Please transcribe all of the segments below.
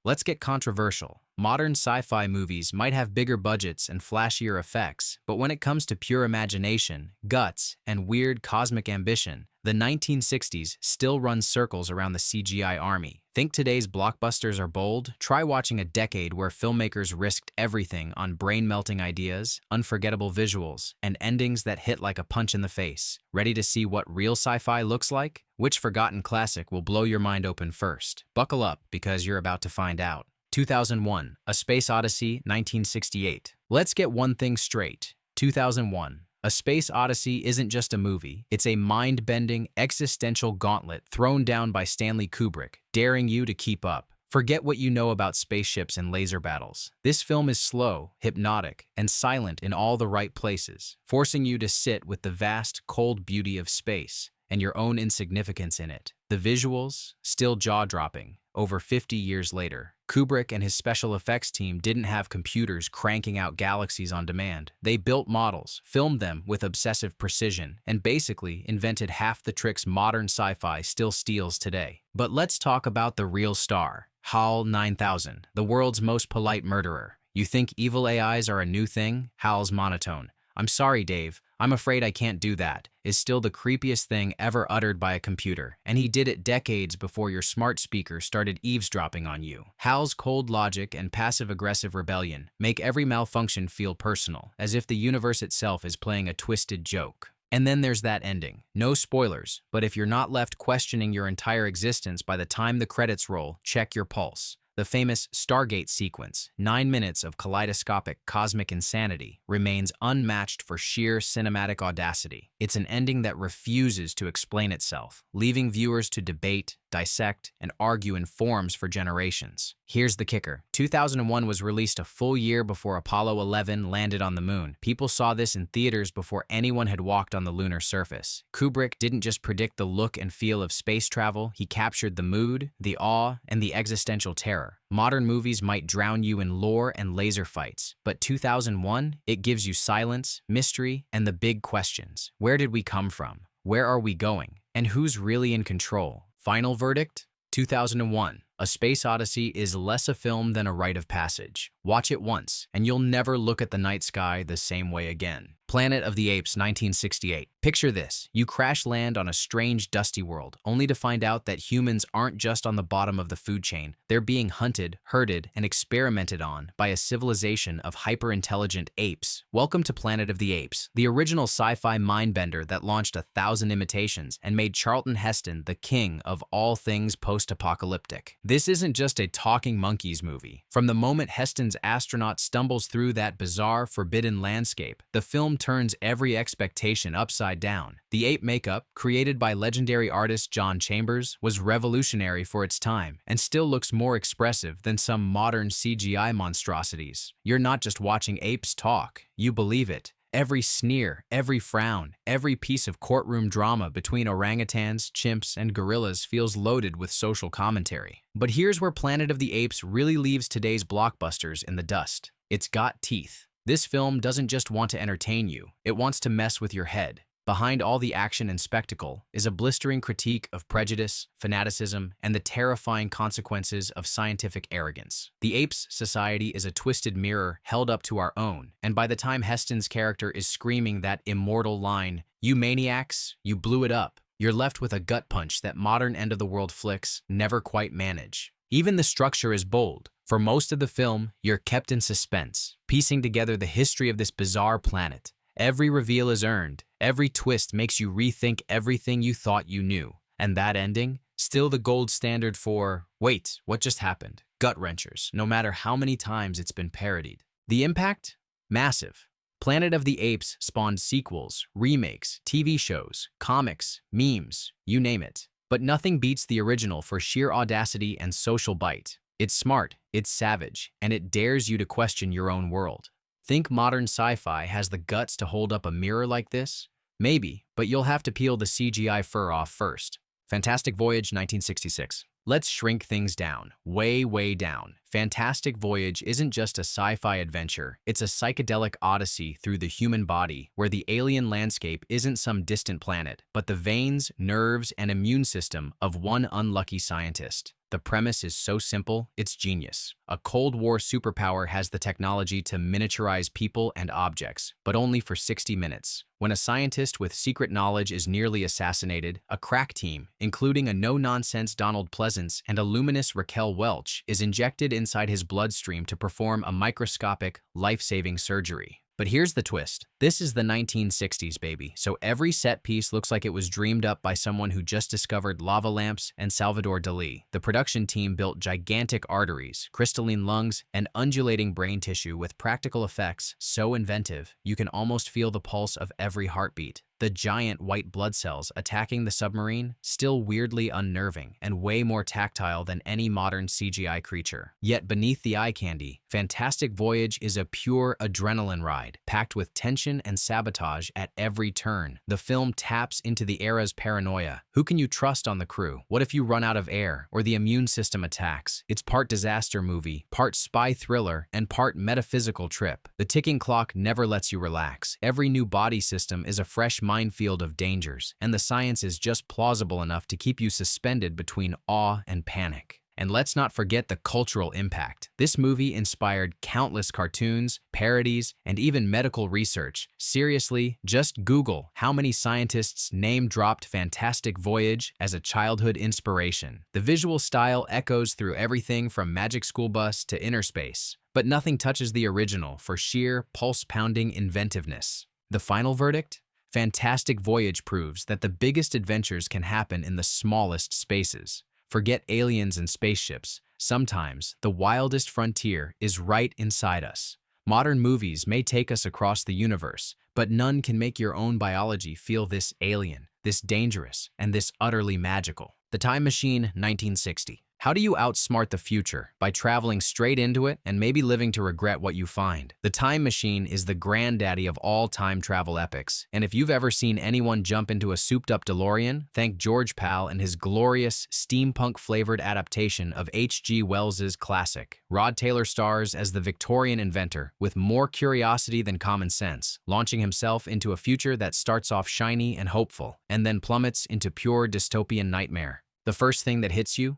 Let's get controversial. Modern sci-fi movies might have bigger budgets and flashier effects, but when it comes to pure imagination, guts, and weird cosmic ambition, the 1960s still runs circles around the CGI army. Think today's blockbusters are bold? Try watching a decade where filmmakers risked everything on brain-melting ideas, unforgettable visuals, and endings that hit like a punch in the face. Ready to see what real sci-fi looks like? Which forgotten classic will blow your mind open first? Buckle up, because you're about to find out. 2001, A Space Odyssey, 1968. Let's get one thing straight. 2001. A Space Odyssey isn't just a movie, it's a mind-bending, existential gauntlet thrown down by Stanley Kubrick, daring you to keep up. Forget what you know about spaceships and laser battles. This film is slow, hypnotic, and silent in all the right places, forcing you to sit with the vast, cold beauty of space and your own insignificance in it. The visuals, still jaw-dropping, over 50 years later. Kubrick and his special effects team didn't have computers cranking out galaxies on demand. They built models, filmed them with obsessive precision, and basically invented half the tricks modern sci-fi still steals today. But let's talk about the real star, HAL 9000, the world's most polite murderer. You think evil AIs are a new thing? HAL's monotone, "I'm sorry, Dave, I'm afraid I can't do that," is still the creepiest thing ever uttered by a computer, and he did it decades before your smart speaker started eavesdropping on you. HAL's cold logic and passive-aggressive rebellion make every malfunction feel personal, as if the universe itself is playing a twisted joke. And then there's that ending. No spoilers, but if you're not left questioning your entire existence by the time the credits roll, check your pulse. The famous Stargate sequence, 9 minutes of kaleidoscopic cosmic insanity, remains unmatched for sheer cinematic audacity. It's an ending that refuses to explain itself, leaving viewers to debate, dissect, and argue in forums for generations. Here's the kicker. 2001 was released a full year before Apollo 11 landed on the moon. People saw this in theaters before anyone had walked on the lunar surface. Kubrick didn't just predict the look and feel of space travel, he captured the mood, the awe, and the existential terror. Modern movies might drown you in lore and laser fights, but 2001, it gives you silence, mystery, and the big questions. Where did we come from? Where are we going? And who's really in control? Final verdict? 2001. A Space Odyssey is less a film than a rite of passage. Watch it once, and you'll never look at the night sky the same way again. Planet of the Apes, 1968. Picture this. You crash land on a strange, dusty world, only to find out that humans aren't just on the bottom of the food chain. They're being hunted, herded, and experimented on by a civilization of hyper-intelligent apes. Welcome to Planet of the Apes, the original sci-fi mindbender that launched 1,000 imitations and made Charlton Heston the king of all things post-apocalyptic. This isn't just a talking monkeys movie. From the moment Heston's astronaut stumbles through that bizarre, forbidden landscape, the film turns every expectation upside down. The ape makeup, created by legendary artist John Chambers, was revolutionary for its time and still looks more expressive than some modern CGI monstrosities. You're not just watching apes talk, you believe it. Every sneer, every frown, every piece of courtroom drama between orangutans, chimps, and gorillas feels loaded with social commentary. But here's where Planet of the Apes really leaves today's blockbusters in the dust. It's got teeth. This film doesn't just want to entertain you, it wants to mess with your head. Behind all the action and spectacle is a blistering critique of prejudice, fanaticism, and the terrifying consequences of scientific arrogance. The Apes Society is a twisted mirror held up to our own, and by the time Heston's character is screaming that immortal line, "You maniacs, you blew it up," you're left with a gut punch that modern end-of-the-world flicks never quite manage. Even the structure is bold. For most of the film, you're kept in suspense, piecing together the history of this bizarre planet. Every reveal is earned. Every twist makes you rethink everything you thought you knew. And that ending? Still the gold standard for, wait, what just happened? Gut-wrenchers, no matter how many times it's been parodied. The impact? Massive. Planet of the Apes spawned sequels, remakes, TV shows, comics, memes, you name it. But nothing beats the original for sheer audacity and social bite. It's smart, it's savage, and it dares you to question your own world. Think modern sci-fi has the guts to hold up a mirror like this? Maybe, but you'll have to peel the CGI fur off first. Fantastic Voyage, 1966. Let's shrink things down, way down. Fantastic Voyage isn't just a sci-fi adventure, it's a psychedelic odyssey through the human body, where the alien landscape isn't some distant planet, but the veins, nerves, and immune system of one unlucky scientist. The premise is so simple, it's genius. A Cold War superpower has the technology to miniaturize people and objects, but only for 60 minutes. When a scientist with secret knowledge is nearly assassinated, a crack team, including a no-nonsense Donald Pleasance and a luminous Raquel Welch, is injected inside his bloodstream to perform a microscopic, life-saving surgery. But here's the twist. This is the 1960s, baby, so every set piece looks like it was dreamed up by someone who just discovered lava lamps and Salvador Dali. The production team built gigantic arteries, crystalline lungs, and undulating brain tissue with practical effects so inventive, you can almost feel the pulse of every heartbeat. The giant white blood cells attacking the submarine, still weirdly unnerving and way more tactile than any modern CGI creature. Yet beneath the eye candy, Fantastic Voyage is a pure adrenaline ride, packed with tension and sabotage at every turn. The film taps into the era's paranoia. Who can you trust on the crew? What if you run out of air or the immune system attacks? It's part disaster movie, part spy thriller, and part metaphysical trip. The ticking clock never lets you relax. Every new body system is a fresh minefield of dangers, and the science is just plausible enough to keep you suspended between awe and panic. And let's not forget the cultural impact. This movie inspired countless cartoons, parodies, and even medical research. Seriously, just Google how many scientists name-dropped Fantastic Voyage as a childhood inspiration. The visual style echoes through everything from Magic School Bus to Inner Space, but nothing touches the original for sheer pulse-pounding inventiveness. The final verdict? Fantastic Voyage proves that the biggest adventures can happen in the smallest spaces. Forget aliens and spaceships. Sometimes, the wildest frontier is right inside us. Modern movies may take us across the universe, but none can make your own biology feel this alien, this dangerous, and this utterly magical. The Time Machine, 1960. How do you outsmart the future? By traveling straight into it and maybe living to regret what you find. The Time Machine is the granddaddy of all time travel epics, and if you've ever seen anyone jump into a souped-up DeLorean, thank George Pal and his glorious steampunk-flavored adaptation of H.G. Wells's classic. Rod Taylor stars as the Victorian inventor with more curiosity than common sense, launching himself into a future that starts off shiny and hopeful, and then plummets into pure dystopian nightmare. The first thing that hits you?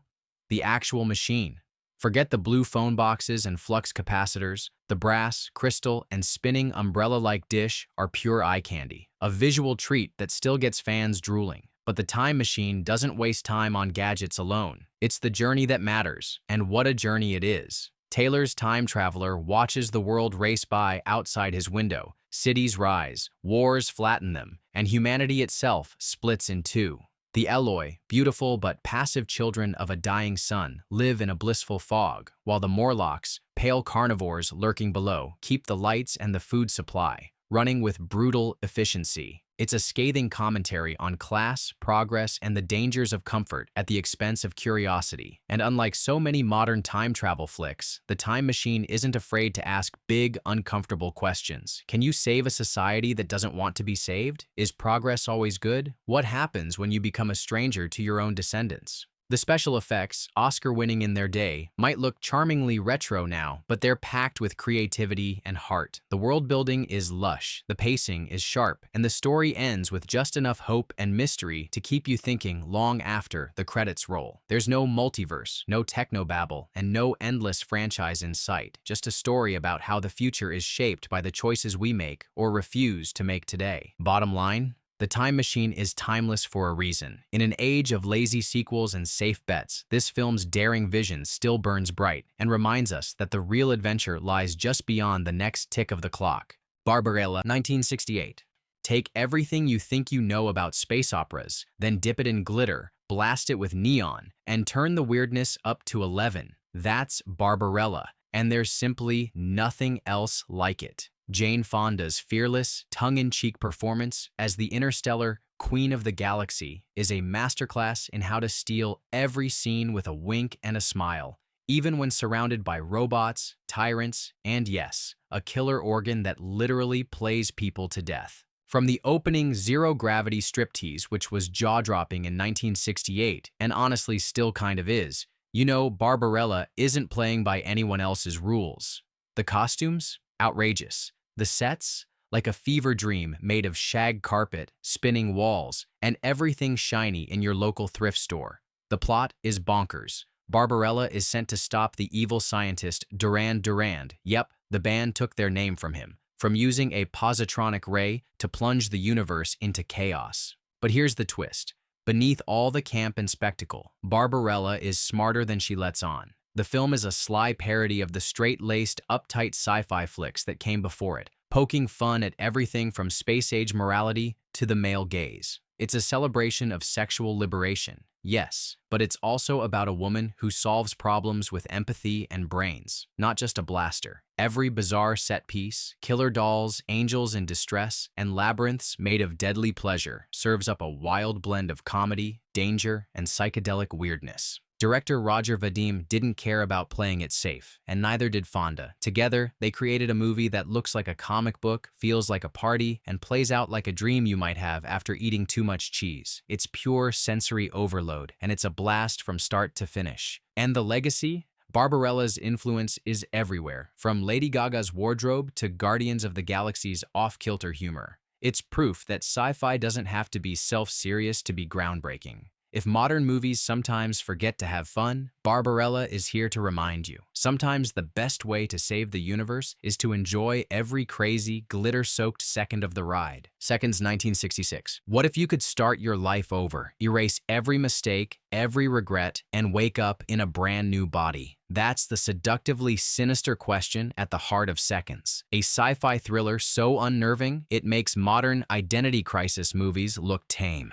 The actual machine. Forget the blue phone boxes and flux capacitors. The brass, crystal, and spinning umbrella-like dish are pure eye candy, a visual treat that still gets fans drooling. But the Time Machine doesn't waste time on gadgets alone. It's the journey that matters, and what a journey it is. Taylor's time traveler watches the world race by outside his window. Cities rise, wars flatten them, and humanity itself splits in two. The Eloi, beautiful but passive children of a dying sun, live in a blissful fog, while the Morlocks, pale carnivores lurking below, keep the lights and the food supply running with brutal efficiency. It's a scathing commentary on class, progress, and the dangers of comfort at the expense of curiosity. And unlike so many modern time travel flicks, the Time Machine isn't afraid to ask big, uncomfortable questions. Can you save a society that doesn't want to be saved? Is progress always good? What happens when you become a stranger to your own descendants? The special effects, Oscar-winning in their day, might look charmingly retro now, but they're packed with creativity and heart. The world-building is lush, the pacing is sharp, and the story ends with just enough hope and mystery to keep you thinking long after the credits roll. There's no multiverse, no technobabble, and no endless franchise in sight, just a story about how the future is shaped by the choices we make or refuse to make today. Bottom line? The Time Machine is timeless for a reason. In an age of lazy sequels and safe bets, this film's daring vision still burns bright and reminds us that the real adventure lies just beyond the next tick of the clock. Barbarella, 1968. Take everything you think you know about space operas, then dip it in glitter, blast it with neon, and turn the weirdness up to 11. That's Barbarella, and there's simply nothing else like it. Jane Fonda's fearless, tongue-in-cheek performance as the interstellar Queen of the Galaxy is a masterclass in how to steal every scene with a wink and a smile, even when surrounded by robots, tyrants, and yes, a killer organ that literally plays people to death. From the opening zero-gravity striptease, which was jaw-dropping in 1968, and honestly still kind of is, you know Barbarella isn't playing by anyone else's rules. The costumes? Outrageous. The sets? Like a fever dream made of shag carpet, spinning walls, and everything shiny in your local thrift store. The plot is bonkers. Barbarella is sent to stop the evil scientist Durand Durand. Yep, the band took their name from him, from using a positronic ray to plunge the universe into chaos. But here's the twist. Beneath all the camp and spectacle, Barbarella is smarter than she lets on. The film is a sly parody of the straight-laced, uptight sci-fi flicks that came before it, poking fun at everything from space-age morality to the male gaze. It's a celebration of sexual liberation, yes, but it's also about a woman who solves problems with empathy and brains, not just a blaster. Every bizarre set piece, killer dolls, angels in distress, and labyrinths made of deadly pleasure serves up a wild blend of comedy, danger, and psychedelic weirdness. Director Roger Vadim didn't care about playing it safe, and neither did Fonda. Together, they created a movie that looks like a comic book, feels like a party, and plays out like a dream you might have after eating too much cheese. It's pure sensory overload, and it's a blast from start to finish. And the legacy? Barbarella's influence is everywhere, from Lady Gaga's wardrobe to Guardians of the Galaxy's off-kilter humor. It's proof that sci-fi doesn't have to be self-serious to be groundbreaking. If modern movies sometimes forget to have fun, Barbarella is here to remind you. Sometimes the best way to save the universe is to enjoy every crazy, glitter-soaked second of the ride. Seconds 1966. What if you could start your life over, erase every mistake, every regret, and wake up in a brand new body? That's the seductively sinister question at the heart of Seconds. A sci-fi thriller so unnerving, it makes modern identity crisis movies look tame.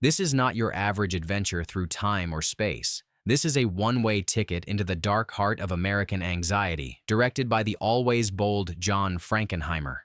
This is not your average adventure through time or space. This is a one-way ticket into the dark heart of American anxiety, directed by the always bold John Frankenheimer.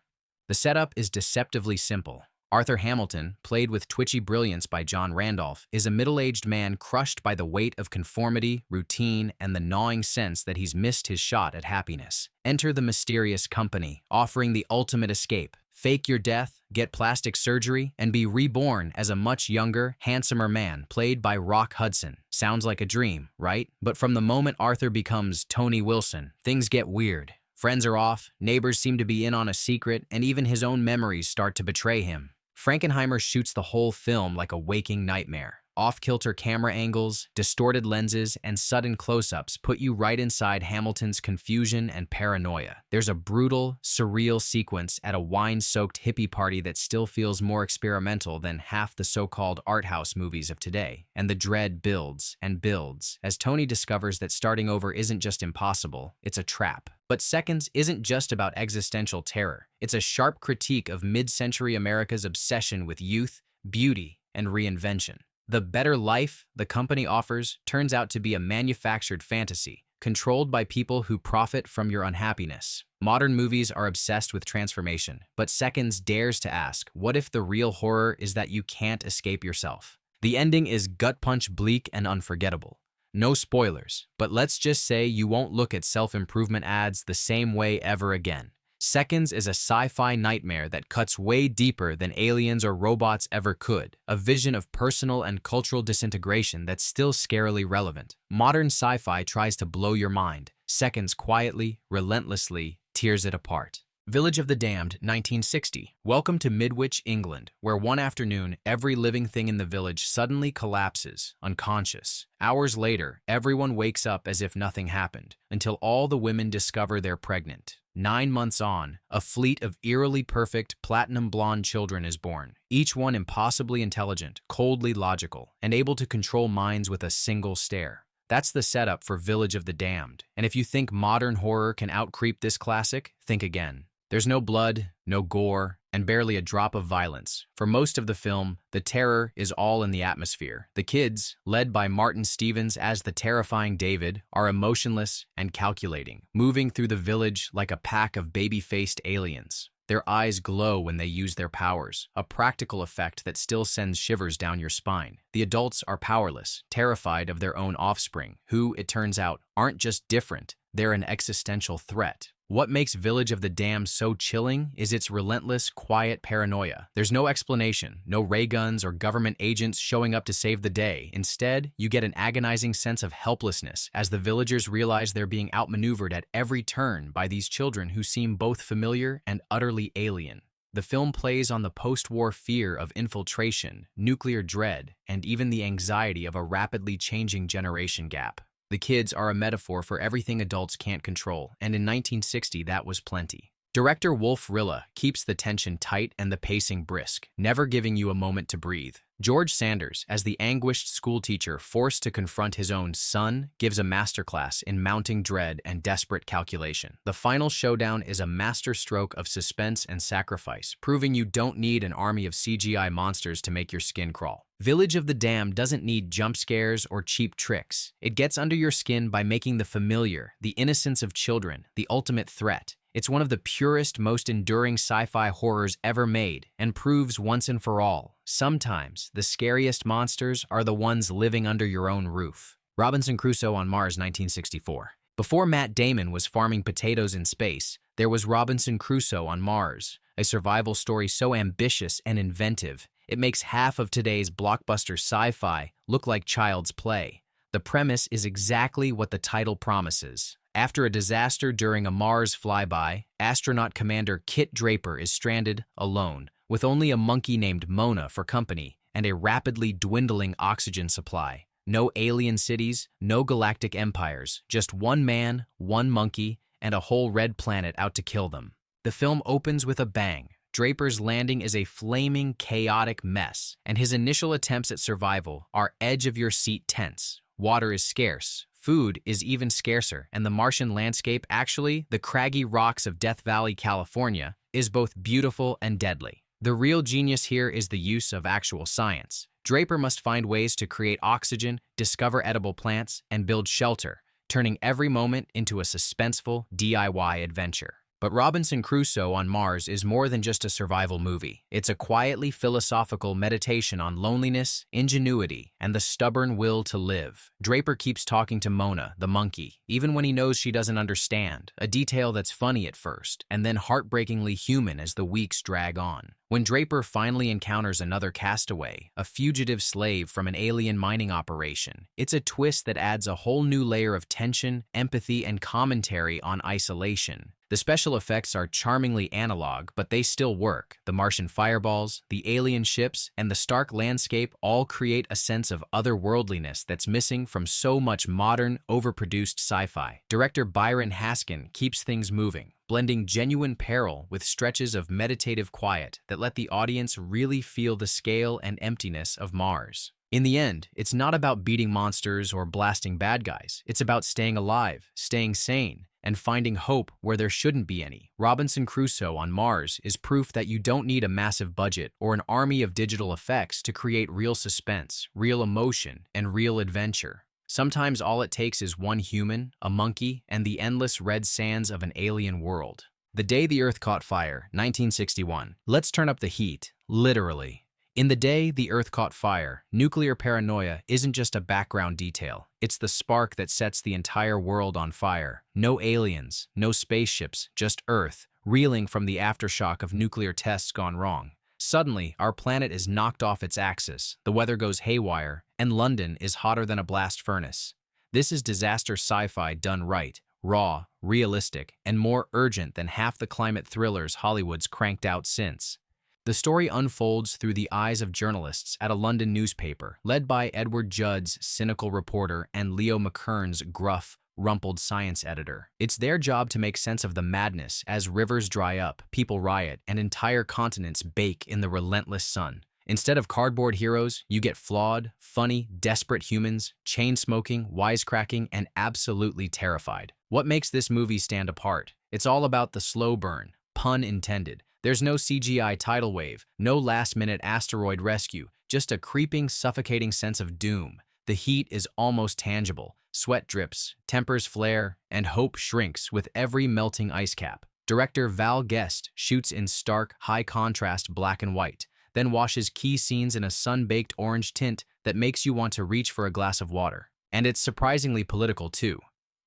The setup is deceptively simple. Arthur Hamilton, played with twitchy brilliance by John Randolph, is a middle-aged man crushed by the weight of conformity, routine, and the gnawing sense that he's missed his shot at happiness. Enter the mysterious company, offering the ultimate escape. Fake your death, get plastic surgery, and be reborn as a much younger, handsomer man, played by Rock Hudson. Sounds like a dream, right? But from the moment Arthur becomes Tony Wilson, things get weird. Friends are off, neighbors seem to be in on a secret, and even his own memories start to betray him. Frankenheimer shoots the whole film like a waking nightmare. Off-kilter camera angles, distorted lenses, and sudden close-ups put you right inside Hamilton's confusion and paranoia. There's a brutal, surreal sequence at a wine-soaked hippie party that still feels more experimental than half the so-called art house movies of today. And the dread builds and builds as Tony discovers that starting over isn't just impossible, it's a trap. But Seconds isn't just about existential terror. It's a sharp critique of mid-century America's obsession with youth, beauty, and reinvention. The better life the company offers turns out to be a manufactured fantasy, controlled by people who profit from your unhappiness. Modern movies are obsessed with transformation, but Seconds dares to ask, what if the real horror is that you can't escape yourself? The ending is gut-punch bleak and unforgettable. No spoilers, but let's just say you won't look at self-improvement ads the same way ever again. Seconds is a sci-fi nightmare that cuts way deeper than aliens or robots ever could, a vision of personal and cultural disintegration that's still scarily relevant. Modern sci-fi tries to blow your mind. Seconds quietly, relentlessly, tears it apart. Village of the Damned, 1960. Welcome to Midwich, England, where one afternoon, every living thing in the village suddenly collapses, unconscious. Hours later, everyone wakes up as if nothing happened, until all the women discover they're pregnant. 9 months on, a fleet of eerily perfect, platinum blonde children is born, each one impossibly intelligent, coldly logical, and able to control minds with a single stare. That's the setup for Village of the Damned, and if you think modern horror can outcreep this classic, think again. There's no blood, no gore, and barely a drop of violence. For most of the film, the terror is all in the atmosphere. The kids, led by Martin Stevens as the terrifying David, are emotionless and calculating, moving through the village like a pack of baby-faced aliens. Their eyes glow when they use their powers, a practical effect that still sends shivers down your spine. The adults are powerless, terrified of their own offspring, who, it turns out, aren't just different, they're an existential threat. What makes Village of the Damned so chilling is its relentless, quiet paranoia. There's no explanation, no ray guns or government agents showing up to save the day. Instead, you get an agonizing sense of helplessness as the villagers realize they're being outmaneuvered at every turn by these children who seem both familiar and utterly alien. The film plays on the post-war fear of infiltration, nuclear dread, and even the anxiety of a rapidly changing generation gap. The kids are a metaphor for everything adults can't control, and in 1960 that was plenty. Director Wolf Rilla keeps the tension tight and the pacing brisk, never giving you a moment to breathe. George Sanders, as the anguished schoolteacher forced to confront his own son, gives a masterclass in mounting dread and desperate calculation. The final showdown is a masterstroke of suspense and sacrifice, proving you don't need an army of CGI monsters to make your skin crawl. Village of the Damned doesn't need jump scares or cheap tricks. It gets under your skin by making the familiar, the innocence of children, the ultimate threat. It's one of the purest, most enduring sci-fi horrors ever made, and proves once and for all, sometimes the scariest monsters are the ones living under your own roof. Robinson Crusoe on Mars, 1964. Before Matt Damon was farming potatoes in space, there was Robinson Crusoe on Mars, a survival story so ambitious and inventive, it makes half of today's blockbuster sci-fi look like child's play. The premise is exactly what the title promises. After a disaster during a Mars flyby, astronaut commander Kit Draper is stranded, alone, with only a monkey named Mona for company and a rapidly dwindling oxygen supply. No alien cities, no galactic empires, just one man, one monkey, and a whole red planet out to kill them. The film opens with a bang. Draper's landing is a flaming, chaotic mess, and his initial attempts at survival are edge-of-your-seat tense. Water is scarce. Food is even scarcer, and the Martian landscape, actually, the craggy rocks of Death Valley, California, is both beautiful and deadly. The real genius here is the use of actual science. Draper must find ways to create oxygen, discover edible plants, and build shelter, turning every moment into a suspenseful DIY adventure. But Robinson Crusoe on Mars is more than just a survival movie. It's a quietly philosophical meditation on loneliness, ingenuity, and the stubborn will to live. Draper keeps talking to Mona, the monkey, even when he knows she doesn't understand, a detail that's funny at first, and then heartbreakingly human as the weeks drag on. When Draper finally encounters another castaway, a fugitive slave from an alien mining operation, it's a twist that adds a whole new layer of tension, empathy, and commentary on isolation. The special effects are charmingly analog, but they still work. The Martian fireballs, the alien ships, and the stark landscape all create a sense of otherworldliness that's missing from so much modern, overproduced sci-fi. Director Byron Haskin keeps things moving, blending genuine peril with stretches of meditative quiet that let the audience really feel the scale and emptiness of Mars. In the end, it's not about beating monsters or blasting bad guys. It's about staying alive, staying sane, and finding hope where there shouldn't be any. Robinson Crusoe on Mars is proof that you don't need a massive budget or an army of digital effects to create real suspense, real emotion, and real adventure. Sometimes all it takes is one human, a monkey, and the endless red sands of an alien world. The Day the Earth Caught Fire, 1961. Let's turn up the heat, literally. In the day the Earth caught fire, nuclear paranoia isn't just a background detail. It's the spark that sets the entire world on fire. No aliens, no spaceships, just Earth, reeling from the aftershock of nuclear tests gone wrong. Suddenly, our planet is knocked off its axis, the weather goes haywire, and London is hotter than a blast furnace. This is disaster sci-fi done right, raw, realistic, and more urgent than half the climate thrillers Hollywood's cranked out since. The story unfolds through the eyes of journalists at a London newspaper, led by Edward Judd's cynical reporter and Leo McKern's gruff, rumpled science editor. It's their job to make sense of the madness as rivers dry up, people riot, and entire continents bake in the relentless sun. Instead of cardboard heroes, you get flawed, funny, desperate humans, chain-smoking, wisecracking, and absolutely terrified. What makes this movie stand apart? It's all about the slow burn, pun intended. There's no CGI tidal wave, no last-minute asteroid rescue, just a creeping, suffocating sense of doom. The heat is almost tangible. Sweat drips, tempers flare, and hope shrinks with every melting ice cap. Director Val Guest shoots in stark, high-contrast black and white, then washes key scenes in a sun-baked orange tint that makes you want to reach for a glass of water. And it's surprisingly political, too.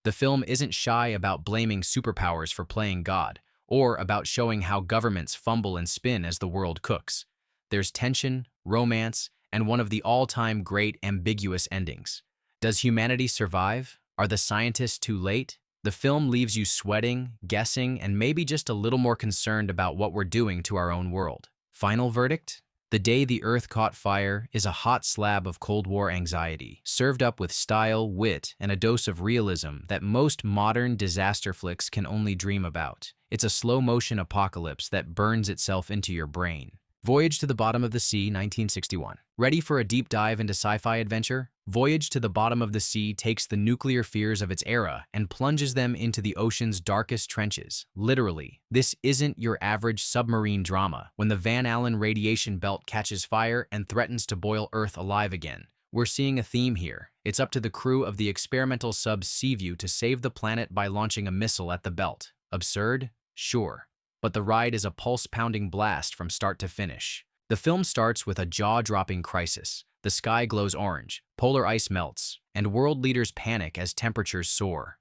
The film isn't shy about blaming superpowers for playing God, or about showing how governments fumble and spin as the world cooks. There's tension, romance, and one of the all-time great ambiguous endings. Does humanity survive? Are the scientists too late? The film leaves you sweating, guessing, and maybe just a little more concerned about what we're doing to our own world. Final verdict? The Day the Earth Caught Fire is a hot slab of Cold War anxiety, served up with style, wit, and a dose of realism that most modern disaster flicks can only dream about. It's a slow-motion apocalypse that burns itself into your brain. Voyage to the Bottom of the Sea, 1961. Ready for a deep dive into sci-fi adventure? Voyage to the Bottom of the Sea takes the nuclear fears of its era and plunges them into the ocean's darkest trenches. Literally, this isn't your average submarine drama. When the Van Allen radiation belt catches fire and threatens to boil Earth alive again, we're seeing a theme here. It's up to the crew of the experimental sub Seaview to save the planet by launching a missile at the belt. Absurd? Sure. But the ride is a pulse-pounding blast from start to finish. The film starts with a jaw-dropping crisis. The sky glows orange, polar ice melts, and world leaders panic as temperatures soar.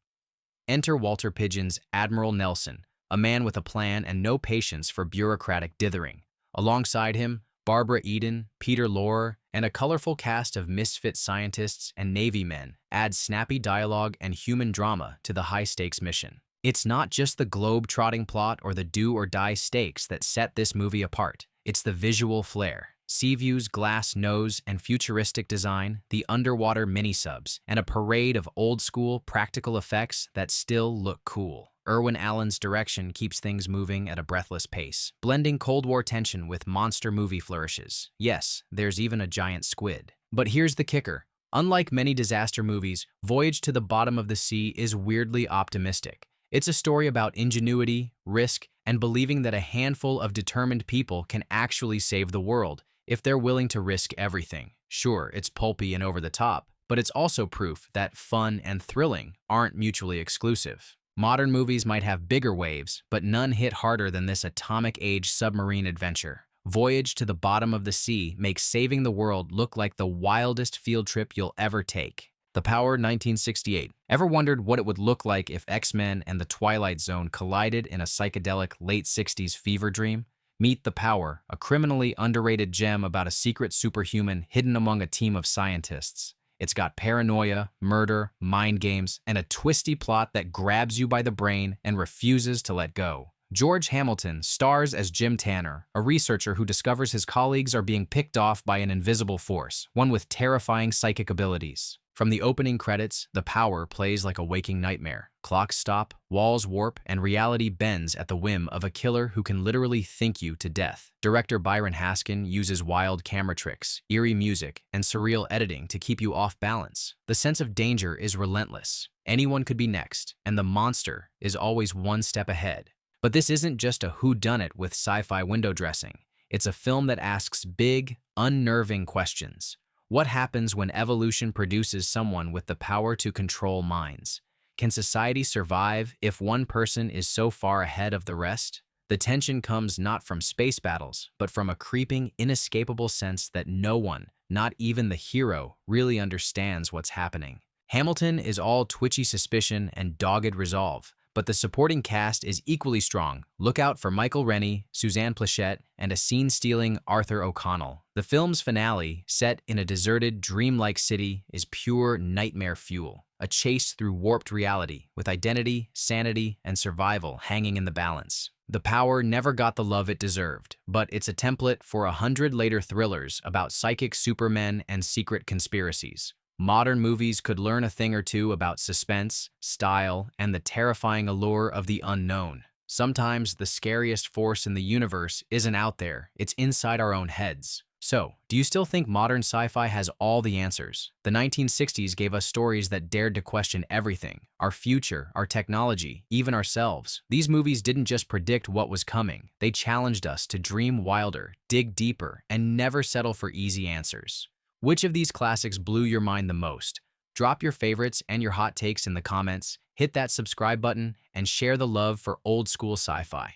Enter Walter Pidgeon's Admiral Nelson, a man with a plan and no patience for bureaucratic dithering. Alongside him, Barbara Eden, Peter Lorre, and a colorful cast of misfit scientists and Navy men add snappy dialogue and human drama to the high-stakes mission. It's not just the globe-trotting plot or the do-or-die stakes that set this movie apart. It's the visual flair. Seaview's glass nose and futuristic design, the underwater mini-subs, and a parade of old-school practical effects that still look cool. Irwin Allen's direction keeps things moving at a breathless pace, blending Cold War tension with monster movie flourishes. Yes, there's even a giant squid. But here's the kicker. Unlike many disaster movies, Voyage to the Bottom of the Sea is weirdly optimistic. It's a story about ingenuity, risk, and believing that a handful of determined people can actually save the world if they're willing to risk everything. Sure, it's pulpy and over the top, but it's also proof that fun and thrilling aren't mutually exclusive. Modern movies might have bigger waves, but none hit harder than this atomic-age submarine adventure. Voyage to the Bottom of the Sea makes saving the world look like the wildest field trip you'll ever take. The Power, 1968. Ever wondered what it would look like if X-Men and the Twilight Zone collided in a psychedelic late 60s fever dream? Meet The Power, a criminally underrated gem about a secret superhuman hidden among a team of scientists. It's got paranoia, murder, mind games, and a twisty plot that grabs you by the brain and refuses to let go. George Hamilton stars as Jim Tanner, a researcher who discovers his colleagues are being picked off by an invisible force, one with terrifying psychic abilities. From the opening credits, The Power plays like a waking nightmare. Clocks stop, walls warp, and reality bends at the whim of a killer who can literally think you to death. Director Byron Haskin uses wild camera tricks, eerie music, and surreal editing to keep you off balance. The sense of danger is relentless. Anyone could be next, and the monster is always one step ahead. But this isn't just a whodunit with sci-fi window dressing. It's a film that asks big, unnerving questions. What happens when evolution produces someone with the power to control minds? Can society survive if one person is so far ahead of the rest? The tension comes not from space battles, but from a creeping, inescapable sense that no one, not even the hero, really understands what's happening. Hamilton is all twitchy suspicion and dogged resolve, but the supporting cast is equally strong. Look out for Michael Rennie, Suzanne Pleshette, and a scene-stealing Arthur O'Connell. The film's finale, set in a deserted, dreamlike city, is pure nightmare fuel. A chase through warped reality, with identity, sanity, and survival hanging in the balance. The Power never got the love it deserved, but it's a template for 100 later thrillers about psychic supermen and secret conspiracies. Modern movies could learn a thing or two about suspense, style, and the terrifying allure of the unknown. Sometimes the scariest force in the universe isn't out there, it's inside our own heads. So, do you still think modern sci-fi has all the answers? The 1960s gave us stories that dared to question everything, our future, our technology, even ourselves. These movies didn't just predict what was coming, they challenged us to dream wilder, dig deeper, and never settle for easy answers. Which of these classics blew your mind the most? Drop your favorites and your hot takes in the comments, hit that subscribe button, and share the love for old school sci-fi.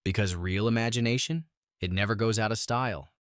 Because real imagination, it never goes out of style.